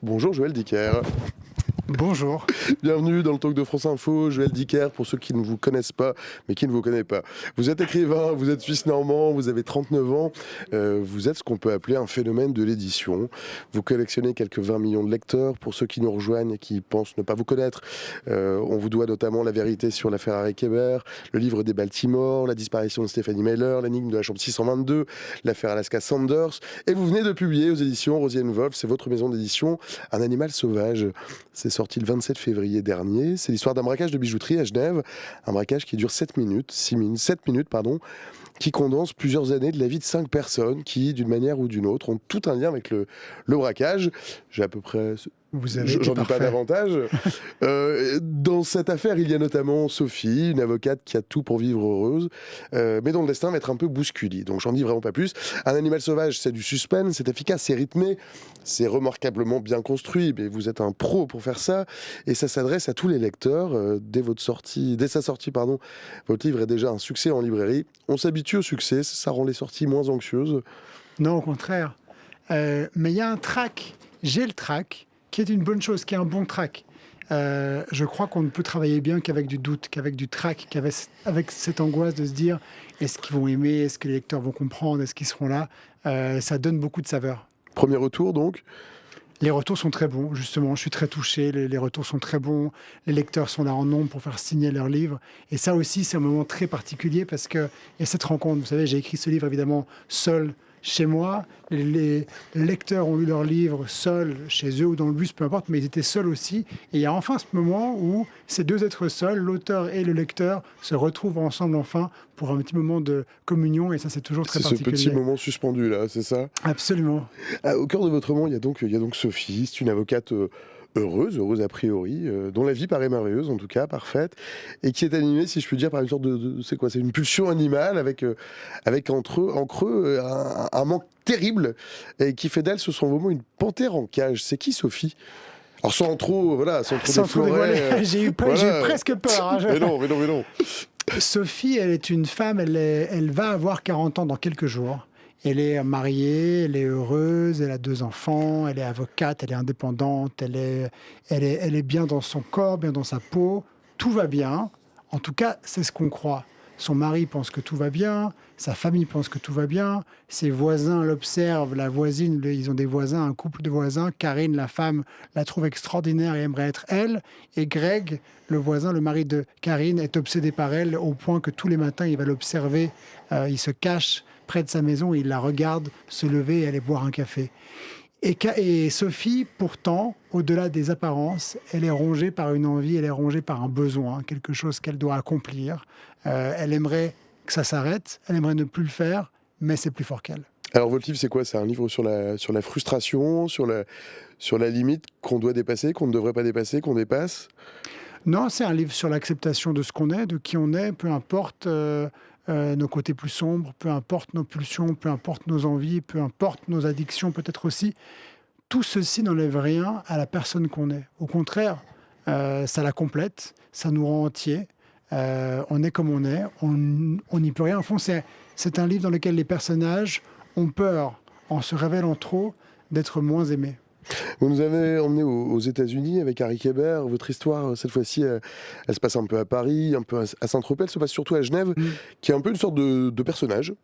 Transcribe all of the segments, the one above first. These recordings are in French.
Bonjour Joël Dicker. Bonjour. Bienvenue dans le Talk de France Info. Joël Dicker, pour ceux qui ne vous connaissent pas, mais qui ne vous connaissent pas. Vous êtes écrivain, vous êtes suisse normand, vous avez 39 ans. Vous êtes ce qu'on peut appeler un phénomène de l'édition. Vous collectionnez quelques 20 millions de lecteurs. Pour ceux qui nous rejoignent et qui pensent ne pas vous connaître, on vous doit notamment La vérité sur l'affaire Harry Kéber, le livre des Baltimore, la disparition de Stéphanie Myler, l'énigme de la chambre 622, l'affaire Alaska Sanders. Et vous venez de publier aux éditions Rosier & Wolf, c'est votre maison d'édition, Un animal sauvage. C'est sorti le 27 février dernier. C'est l'histoire d'un braquage de bijouterie à Genève. Un braquage qui dure 7 minutes, qui condense plusieurs années de la vie de 5 personnes qui, d'une manière ou d'une autre, ont tout un lien avec le braquage. J'ai à peu près... J'en dis pas davantage. Dans cette affaire, il y a notamment Sophie, une avocate qui a tout pour vivre heureuse, mais dont le destin va être un peu bousculé. Donc j'en dis vraiment pas plus. Un animal sauvage, c'est du suspense, c'est efficace, c'est rythmé, c'est remarquablement bien construit. Mais vous êtes un pro pour faire ça, et ça s'adresse à tous les lecteurs. Dès sa sortie, votre livre est déjà un succès en librairie. On s'habitue au succès, ça rend les sorties moins anxieuses. Non, au contraire. Mais il y a un trac. J'ai le trac, qui est une bonne chose, qui est un bon trac. Je crois qu'on ne peut travailler bien qu'avec du doute, qu'avec du trac, qu'avec cette angoisse de se dire est-ce qu'ils vont aimer, est-ce que les lecteurs vont comprendre, est-ce qu'ils seront là. Ça donne beaucoup de saveur. Premier retour donc. Les retours sont très bons, justement. Je suis très touché. Les retours sont très bons. Les lecteurs sont là en nombre pour faire signer leurs livres. Et ça aussi, c'est un moment très particulier parce qu'il y a cette rencontre. Vous savez, j'ai écrit ce livre évidemment seul chez moi. Les lecteurs ont lu leurs livres seuls, chez eux ou dans le bus, peu importe, mais ils étaient seuls aussi. Et il y a enfin ce moment où ces deux êtres seuls, l'auteur et le lecteur, se retrouvent ensemble enfin pour un petit moment de communion. Et ça, c'est toujours très particulier. C'est ce petit moment suspendu là, c'est ça ? Absolument. Au cœur de votre roman, il y a donc Sophie, c'est une avocate heureuse a priori, dont la vie paraît merveilleuse, en tout cas, parfaite, et qui est animée, si je puis dire, par une sorte c'est quoi ? C'est une pulsion animale avec en creux un manque terrible, et qui fait d'elle, ce sont vraiment une panthère en cage. C'est qui Sophie ? Alors sans trop dévoiler, j'ai eu presque peur. Hein, Mais non. Sophie, elle est une femme, elle va avoir 40 ans dans quelques jours. Elle est mariée, elle est heureuse, elle a 2 enfants, elle est avocate, elle est indépendante, elle est bien dans son corps, bien dans sa peau. Tout va bien. En tout cas, c'est ce qu'on croit. Son mari pense que tout va bien, sa famille pense que tout va bien, ses voisins l'observent, la voisine, ils ont des voisins, un couple de voisins. Karine, la femme, la trouve extraordinaire et aimerait être elle. Et Greg, le voisin, le mari de Karine, est obsédé par elle au point que tous les matins, il va l'observer. Il se cache près de sa maison, il la regarde se lever et aller boire un café. Et Sophie, pourtant, au-delà des apparences, elle est rongée par une envie, elle est rongée par un besoin, quelque chose qu'elle doit accomplir. Elle aimerait que ça s'arrête, elle aimerait ne plus le faire, mais c'est plus fort qu'elle. Alors votre livre, c'est quoi ? C'est un livre sur la frustration, sur la limite qu'on doit dépasser, qu'on ne devrait pas dépasser, qu'on dépasse ? Non, c'est un livre sur l'acceptation de ce qu'on est, de qui on est, peu importe nos côtés plus sombres, peu importe nos pulsions, peu importe nos envies, peu importe nos addictions peut-être aussi. Tout ceci n'enlève rien à la personne qu'on est. Au contraire, ça la complète, ça nous rend entiers. On est comme on est, on n'y peut rien. Au fond, c'est un livre dans lequel les personnages ont peur, en se révélant trop, d'être moins aimés. Vous nous avez emmenés aux États-Unis avec Harry Kéber. Votre histoire, cette fois-ci, elle se passe un peu à Paris, un peu à Saint-Tropez. Elle se passe surtout à Genève, qui est un peu une sorte de personnage.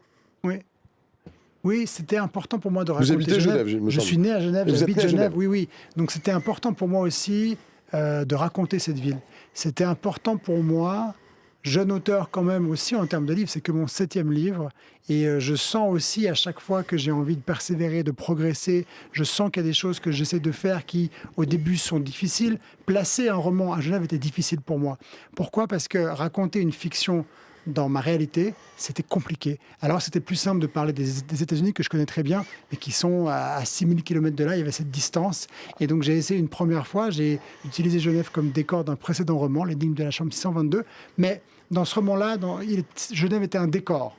Oui, c'était important pour moi de raconter. Vous habitez Genève, je suis né à Genève, j'habite Genève. Oui. Donc c'était important pour moi aussi de raconter cette ville. C'était important pour moi, jeune auteur quand même aussi en termes de livre, c'est que mon 7e livre. Et je sens aussi à chaque fois que j'ai envie de persévérer, de progresser, je sens qu'il y a des choses que j'essaie de faire qui au début sont difficiles. Placer un roman à Genève était difficile pour moi. Pourquoi ? Parce que raconter une fiction dans ma réalité, c'était compliqué. Alors c'était plus simple de parler des États-Unis que je connais très bien, mais qui sont à 6000 km de là, il y avait cette distance. Et donc j'ai essayé une première fois, j'ai utilisé Genève comme décor d'un précédent roman, L'énigme de la chambre 622, mais dans ce roman-là, Genève était un décor.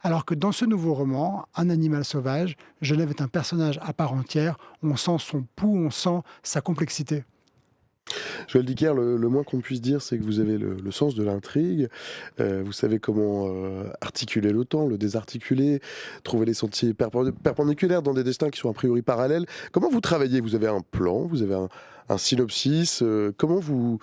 Alors que dans ce nouveau roman, Un animal sauvage, Genève est un personnage à part entière, on sent son pouls, on sent sa complexité. Joël Dicker, le moins qu'on puisse dire, c'est que vous avez le sens de l'intrigue. Vous savez comment articuler le temps, le désarticuler, trouver les sentiers perpendiculaires dans des destins qui sont a priori parallèles. Comment vous travaillez? Vous avez un plan, vous avez un synopsis. Comment vous,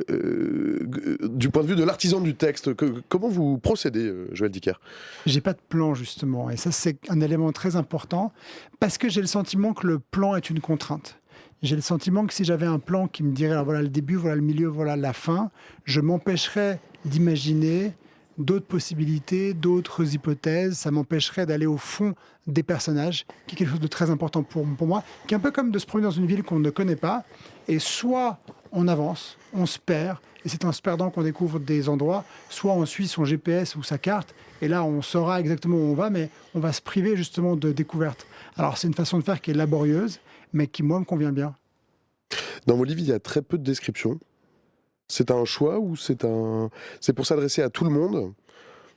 du point de vue de l'artisan du texte, comment vous procédez, Joël Dicker? J'ai pas de plan justement, et ça c'est un élément très important parce que j'ai le sentiment que le plan est une contrainte. J'ai le sentiment que si j'avais un plan qui me dirait alors voilà le début, voilà le milieu, voilà la fin, je m'empêcherais d'imaginer d'autres possibilités, d'autres hypothèses, ça m'empêcherait d'aller au fond des personnages, qui est quelque chose de très important pour moi, qui est un peu comme de se promener dans une ville qu'on ne connaît pas, et soit on avance, on se perd, et c'est en se perdant qu'on découvre des endroits, soit on suit son GPS ou sa carte, et là on saura exactement où on va, mais on va se priver justement de découvertes. Alors c'est une façon de faire qui est laborieuse, mais qui moi me convient bien. Dans vos livres, il y a très peu de descriptions. C'est un choix ou c'est pour s'adresser à tout le monde,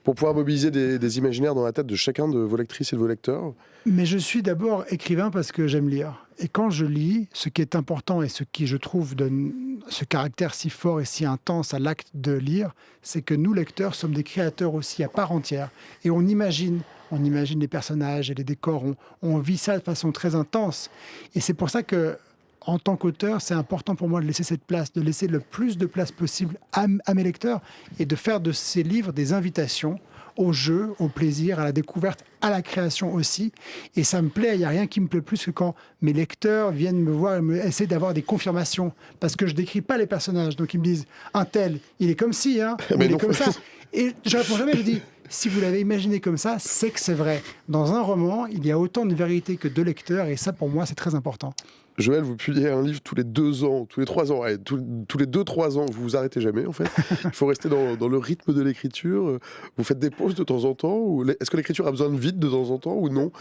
pour pouvoir mobiliser des imaginaires dans la tête de chacun de vos lectrices et de vos lecteurs? Mais je suis d'abord écrivain parce que j'aime lire. Et quand je lis, ce qui est important et ce qui, je trouve, donne ce caractère si fort et si intense à l'acte de lire, c'est que nous, lecteurs, sommes des créateurs aussi à part entière. Et on imagine les personnages et les décors, on vit ça de façon très intense. Et c'est pour ça que, en tant qu'auteur, c'est important pour moi de laisser cette place, de laisser le plus de place possible à mes lecteurs et de faire de ces livres des invitations au jeu, au plaisir, à la découverte, à la création aussi. Et ça me plaît, il n'y a rien qui me plaît plus que quand mes lecteurs viennent me voir et essaient d'avoir des confirmations. Parce que je ne décris pas les personnages. Donc ils me disent, un tel, il est comme ci, hein, ou il est comme ça. Et je réponds jamais, je dis, si vous l'avez imaginé comme ça, c'est que c'est vrai. Dans un roman, il y a autant de vérité que de lecteurs, et ça, pour moi, c'est très important. Joël, vous publiez un livre tous les 2 ans, tous les 3 ans, allez, tous les 2-3 ans, vous vous arrêtez jamais en fait. Il faut rester dans le rythme de l'écriture. Vous faites des pauses de temps en temps, ou est-ce que l'écriture a besoin de vide de temps en temps ou non?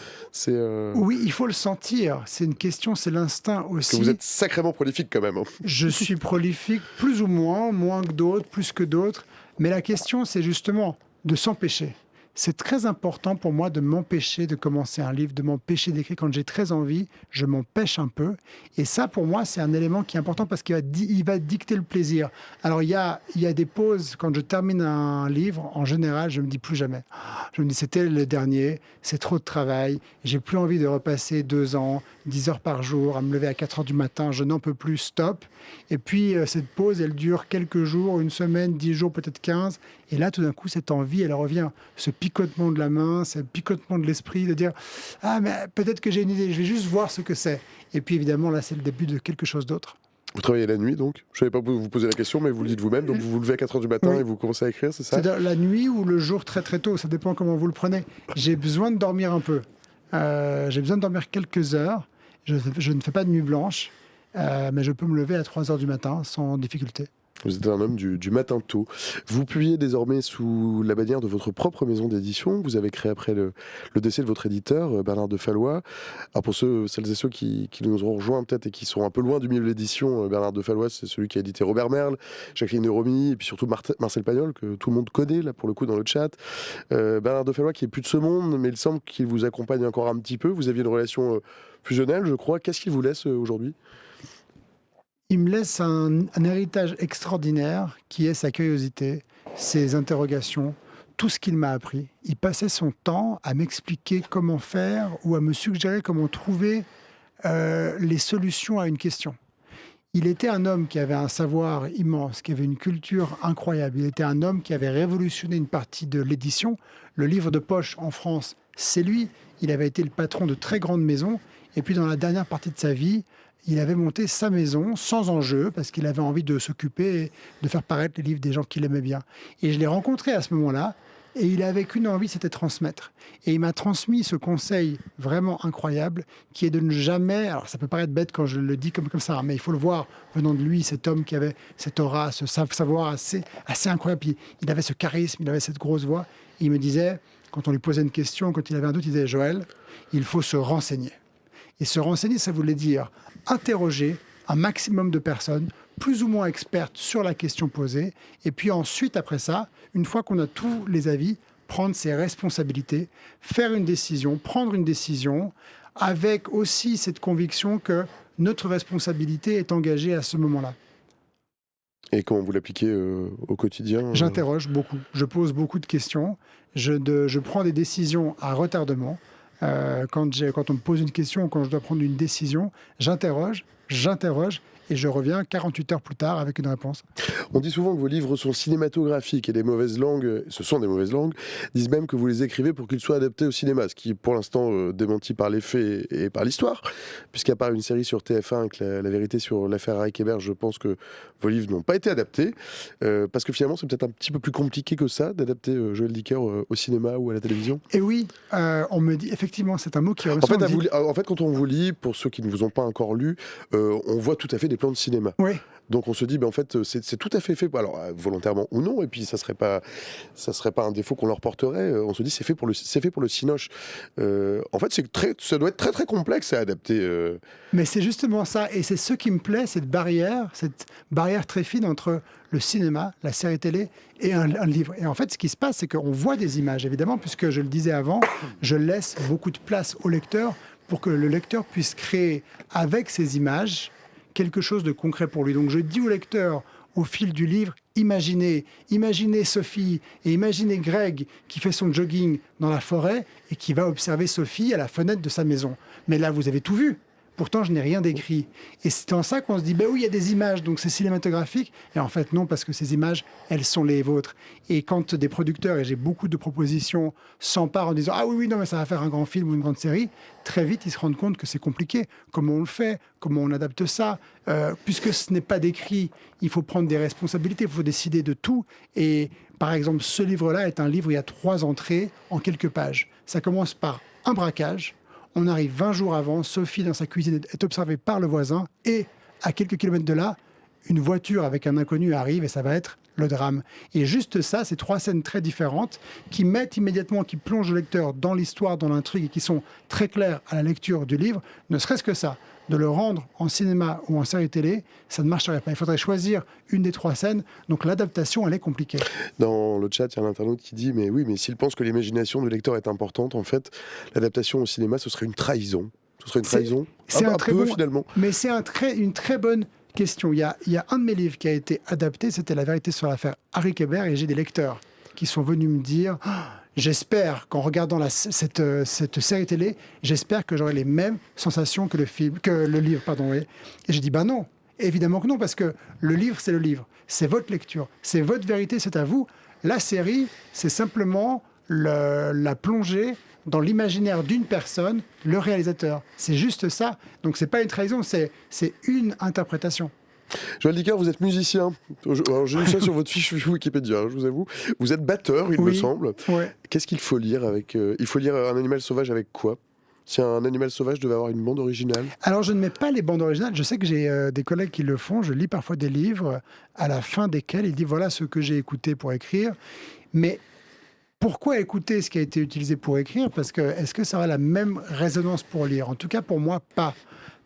Oui, il faut le sentir. C'est une question, c'est l'instinct Parce que aussi. vous êtes sacrément prolifique quand même, hein. Je suis prolifique, plus ou moins que d'autres, plus que d'autres. Mais la question, c'est justement de s'empêcher. C'est très important pour moi de m'empêcher de commencer un livre, de m'empêcher d'écrire. Quand j'ai très envie, je m'empêche un peu. Et ça, pour moi, c'est un élément qui est important parce qu'il va dicter le plaisir. Alors, il y a des pauses. Quand je termine un livre, en général, je me dis plus jamais. Je me dis, c'était le dernier, c'est trop de travail. J'ai plus envie de repasser 2 ans, 10 heures par jour, à me lever à 4 heures du matin. Je n'en peux plus, stop. Et puis, cette pause, elle dure quelques jours, une semaine, 10 jours, peut-être 15. Et là, tout d'un coup, cette envie, elle revient. Ce picotement de la main, ce picotement de l'esprit, de dire « Ah, mais peut-être que j'ai une idée, je vais juste voir ce que c'est. » Et puis, évidemment, là, c'est le début de quelque chose d'autre. Vous travaillez la nuit donc? Je ne savais pas vous poser la question, mais vous le dites vous-même. Donc vous vous levez à 4 heures du matin Oui. et vous commencez à écrire, c'est ça? C'est-à-dire la nuit ou le jour très très tôt, ça dépend comment vous le prenez. J'ai besoin de dormir un peu. J'ai besoin de dormir quelques heures. Je ne fais pas de nuit blanche, mais je peux me lever à 3 heures du matin sans difficulté. Vous êtes un homme du matin tôt. Vous publiez désormais sous la bannière de votre propre maison d'édition. Vous avez créé après le décès de votre éditeur, Bernard de Fallois. Alors pour celles et ceux qui nous ont rejoints peut-être et qui sont un peu loin du milieu de l'édition, Bernard de Fallois, c'est celui qui a édité Robert Merle, Jacqueline Romy et puis surtout Marcel Pagnol, que tout le monde connaît là pour le coup dans le chat. Bernard de Fallois qui est plus de ce monde, mais il semble qu'il vous accompagne encore un petit peu. Vous aviez une relation fusionnelle, je crois. Qu'est-ce qu'il vous laisse aujourd'hui? Il me laisse un héritage extraordinaire qui est sa curiosité, ses interrogations, tout ce qu'il m'a appris. Il passait son temps à m'expliquer comment faire ou à me suggérer comment trouver les solutions à une question. Il était un homme qui avait un savoir immense, qui avait une culture incroyable. Il était un homme qui avait révolutionné une partie de l'édition. Le livre de poche en France, c'est lui. Il avait été le patron de très grandes maisons. Et puis dans la dernière partie de sa vie, il avait monté sa maison sans enjeu parce qu'il avait envie de s'occuper et de faire paraître les livres des gens qu'il aimait bien. Et je l'ai rencontré à ce moment-là et il avait qu'une envie, c'était transmettre. Et il m'a transmis ce conseil vraiment incroyable qui est de ne jamais, alors ça peut paraître bête quand je le dis comme ça, mais il faut le voir venant de lui, cet homme qui avait cette aura, ce savoir assez incroyable. Puis il avait ce charisme, il avait cette grosse voix. Et il me disait, quand on lui posait une question, quand il avait un doute, il disait « Joël, il faut se renseigner ». Et se renseigner, ça voulait dire interroger un maximum de personnes, plus ou moins expertes sur la question posée, et puis ensuite, après ça, une fois qu'on a tous les avis, prendre ses responsabilités, faire une décision, prendre une décision, avec aussi cette conviction que notre responsabilité est engagée à ce moment-là. Et comment vous l'appliquez au quotidien J'interroge beaucoup, je pose beaucoup de questions, je prends des décisions à retardement. Quand on me pose une question ou quand je dois prendre une décision, j'interroge et je reviens 48 heures plus tard avec une réponse. On dit souvent que vos livres sont cinématographiques et les mauvaises langues, ce sont des mauvaises langues, disent même que vous les écrivez pour qu'ils soient adaptés au cinéma, ce qui est pour l'instant démenti par les faits et par l'histoire, puisqu'à part une série sur TF1 avec la vérité sur l'affaire Harry Kéber, je pense que vos livres n'ont pas été adaptés, parce que finalement c'est peut-être un petit peu plus compliqué que ça d'adapter Joël Dicker au cinéma ou à la télévision. Et oui, on me dit, effectivement, c'est un mot qui ressort. En fait, quand on vous lit, pour ceux qui ne vous ont pas encore lu, on voit tout à fait des plans de cinéma. Oui. Donc on se dit, en fait, c'est tout à fait fait, alors volontairement ou non, et puis ça serait pas un défaut qu'on leur porterait. On se dit, c'est fait pour le cinoche. En fait, ça doit être très très complexe à adapter. Mais c'est justement ça, et c'est ce qui me plaît, cette barrière très fine entre le cinéma, la série télé et un livre. Et en fait, ce qui se passe, c'est qu'on voit des images, évidemment, puisque je le disais avant, je laisse beaucoup de place au lecteur pour que le lecteur puisse créer avec ces images quelque chose de concret pour lui. Donc je dis au lecteur, au fil du livre, imaginez Sophie et imaginez Greg qui fait son jogging dans la forêt et qui va observer Sophie à la fenêtre de sa maison. Mais là, vous avez tout vu. Pourtant, je n'ai rien décrit. Et c'est en ça qu'on se dit, ben oui, il y a des images, donc c'est cinématographique. Et en fait, non, parce que ces images, elles sont les vôtres. Et quand des producteurs, et j'ai beaucoup de propositions, s'emparent en disant, ah oui, non, mais ça va faire un grand film ou une grande série, très vite, ils se rendent compte que c'est compliqué. Comment on le fait? Comment on adapte ça? Puisque ce n'est pas décrit, il faut prendre des responsabilités, il faut décider de tout. Et par exemple, ce livre-là est un livre où il y a 3 entrées en quelques pages. Ça commence par un braquage. On arrive 20 jours avant, Sophie dans sa cuisine est observée par le voisin et à quelques kilomètres de là, une voiture avec un inconnu arrive et ça va être le drame. Et juste ça, c'est 3 scènes très différentes qui mettent immédiatement, qui plongent le lecteur dans l'histoire, dans l'intrigue et qui sont très claires à la lecture du livre. Ne serait-ce que ça, de le rendre en cinéma ou en série télé, ça ne marcherait pas. Il faudrait choisir une des 3 scènes, donc l'adaptation, elle est compliquée. Dans le chat, il y a un internaute qui dit, mais oui, mais s'il pense que l'imagination du lecteur est importante, en fait, l'adaptation au cinéma, ce serait une trahison. Ce serait une trahison finalement. Mais c'est une très bonne question. Il y a un de mes livres qui a été adapté, c'était La vérité sur l'affaire Harry Kéber, et j'ai des lecteurs qui sont venus me dire... J'espère qu'en regardant cette série télé, j'espère que j'aurai les mêmes sensations que le livre. Oui. Et j'ai dit, non, évidemment que non, parce que le livre, c'est le livre. C'est votre lecture, c'est votre vérité, c'est à vous. La série, c'est simplement la plongée dans l'imaginaire d'une personne, le réalisateur. C'est juste ça. Donc c'est pas une trahison, c'est une interprétation. Joël Dicker, vous êtes musicien. Alors, j'ai lu ça sur votre fiche Wikipédia, je vous avoue. Vous êtes batteur, il me semble. Ouais. Qu'est-ce qu'il faut lire il faut lire Un animal sauvage avec quoi? Si un animal sauvage devait avoir une bande originale? Alors, je ne mets pas les bandes originales. Je sais que j'ai des collègues qui le font. Je lis parfois des livres à la fin desquels il dit voilà ce que j'ai écouté pour écrire. Mais pourquoi écouter ce qui a été utilisé pour écrire? Parce que est-ce que ça aura la même résonance pour lire? En tout cas, pour moi, pas.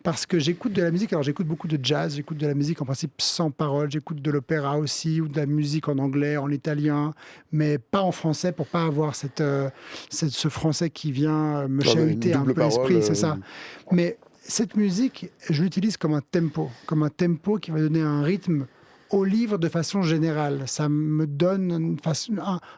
Parce que j'écoute de la musique, alors j'écoute beaucoup de jazz, j'écoute de la musique en principe sans parole, j'écoute de l'opéra aussi, ou de la musique en anglais, en italien, mais pas en français pour pas avoir ce français qui vient me chahuter un peu l'esprit, c'est ça. Mais cette musique, je l'utilise comme un tempo qui va donner un rythme au livre de façon générale. Ça me donne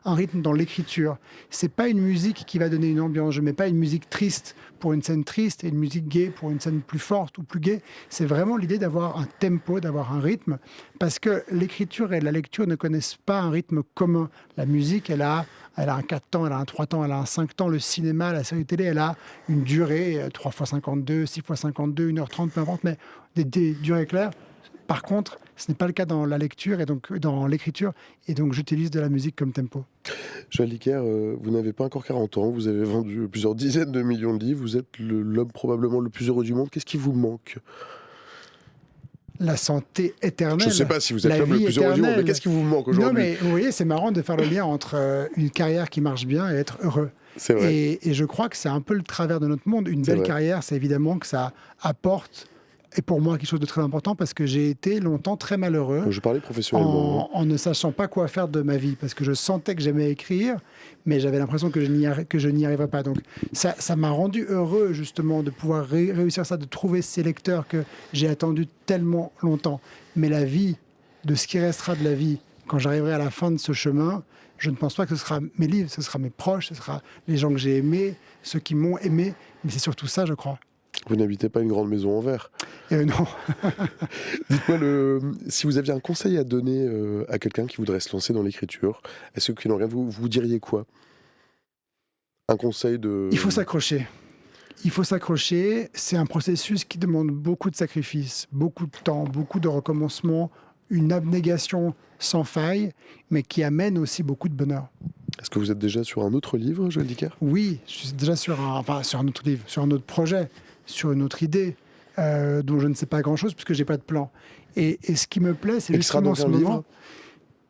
un rythme dans l'écriture. C'est pas une musique qui va donner une ambiance. Je mets pas une musique triste pour une scène triste et une musique gaie pour une scène plus forte ou plus gaie. C'est vraiment l'idée d'avoir un tempo, d'avoir un rythme, parce que l'écriture et la lecture ne connaissent pas un rythme commun. La musique, elle a un 4 temps, elle a un 3 temps, elle a un 5 temps. Le cinéma, la série télé, elle a une durée, 3 x 52, 6 x 52, 1h30, peu importe, mais des durées claires. Par contre, ce n'est pas le cas dans la lecture et donc dans l'écriture, et donc j'utilise de la musique comme tempo. Joël Dicker, vous n'avez pas encore 40 ans, vous avez vendu plusieurs dizaines de millions de livres, vous êtes l'homme probablement le plus heureux du monde. Qu'est-ce qui vous manque? La santé éternelle. Je ne sais pas si vous êtes l'homme le plus heureux du monde, mais qu'est-ce qui vous manque aujourd'hui? Non, mais vous voyez, c'est marrant de faire le lien entre une carrière qui marche bien et être heureux. C'est vrai. Et je crois que c'est un peu le travers de notre monde. Une belle carrière, c'est évidemment que ça apporte, et pour moi, quelque chose de très important, parce que j'ai été longtemps très malheureux. Je parlais professionnellement. En ne sachant pas quoi faire de ma vie, parce que je sentais que j'aimais écrire, mais j'avais l'impression que je n'y arriverais pas. Donc ça m'a rendu heureux, justement, de pouvoir réussir ça, de trouver ces lecteurs que j'ai attendus tellement longtemps. Mais la vie de ce qui restera de la vie, quand j'arriverai à la fin de ce chemin, je ne pense pas que ce sera mes livres, ce sera mes proches, ce sera les gens que j'ai aimés, ceux qui m'ont aimé, mais c'est surtout ça, je crois. Vous n'habitez pas une grande maison en verre. Non. Dites-moi, si vous aviez un conseil à donner à quelqu'un qui voudrait se lancer dans l'écriture, à ceux qui n'ont rien, vous diriez quoi? Un conseil de... Il faut s'accrocher. Il faut s'accrocher. C'est un processus qui demande beaucoup de sacrifices, beaucoup de temps, beaucoup de recommencements, une abnégation sans faille, mais qui amène aussi beaucoup de bonheur. Est-ce que vous êtes déjà sur un autre livre, Joël Dicker? Oui, je suis déjà sur un autre livre, sur un autre projet, sur une autre idée, dont je ne sais pas grand-chose puisque j'ai pas de plan. Et ce qui me plaît, c'est justement en ce moment.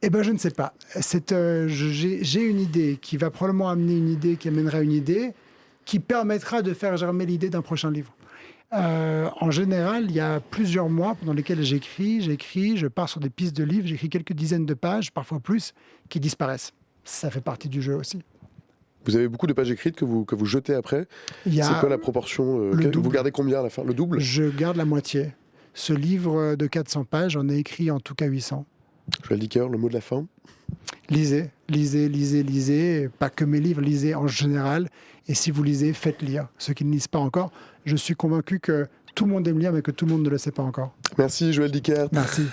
Eh ben, je ne sais pas. J'ai une idée qui va probablement amener une idée, qui amènera une idée, qui permettra de faire germer l'idée d'un prochain livre. En général, il y a plusieurs mois pendant lesquels j'écris, je pars sur des pistes de livres, j'écris quelques dizaines de pages, parfois plus, qui disparaissent. Ça fait partie du jeu aussi. Vous avez beaucoup de pages écrites que vous jetez après. C'est quoi la proportion? Vous gardez combien à la fin? Le double? Je garde la moitié. Ce livre de 400 pages, j'en ai écrit en tout cas 800. Joël Dicker, le mot de la fin? Lisez, lisez, lisez, lisez. Pas que mes livres, lisez en général. Et si vous lisez, faites lire. Ceux qui ne lisent pas encore, je suis convaincu que tout le monde aime lire, mais que tout le monde ne le sait pas encore. Merci Joël Dicker. Merci.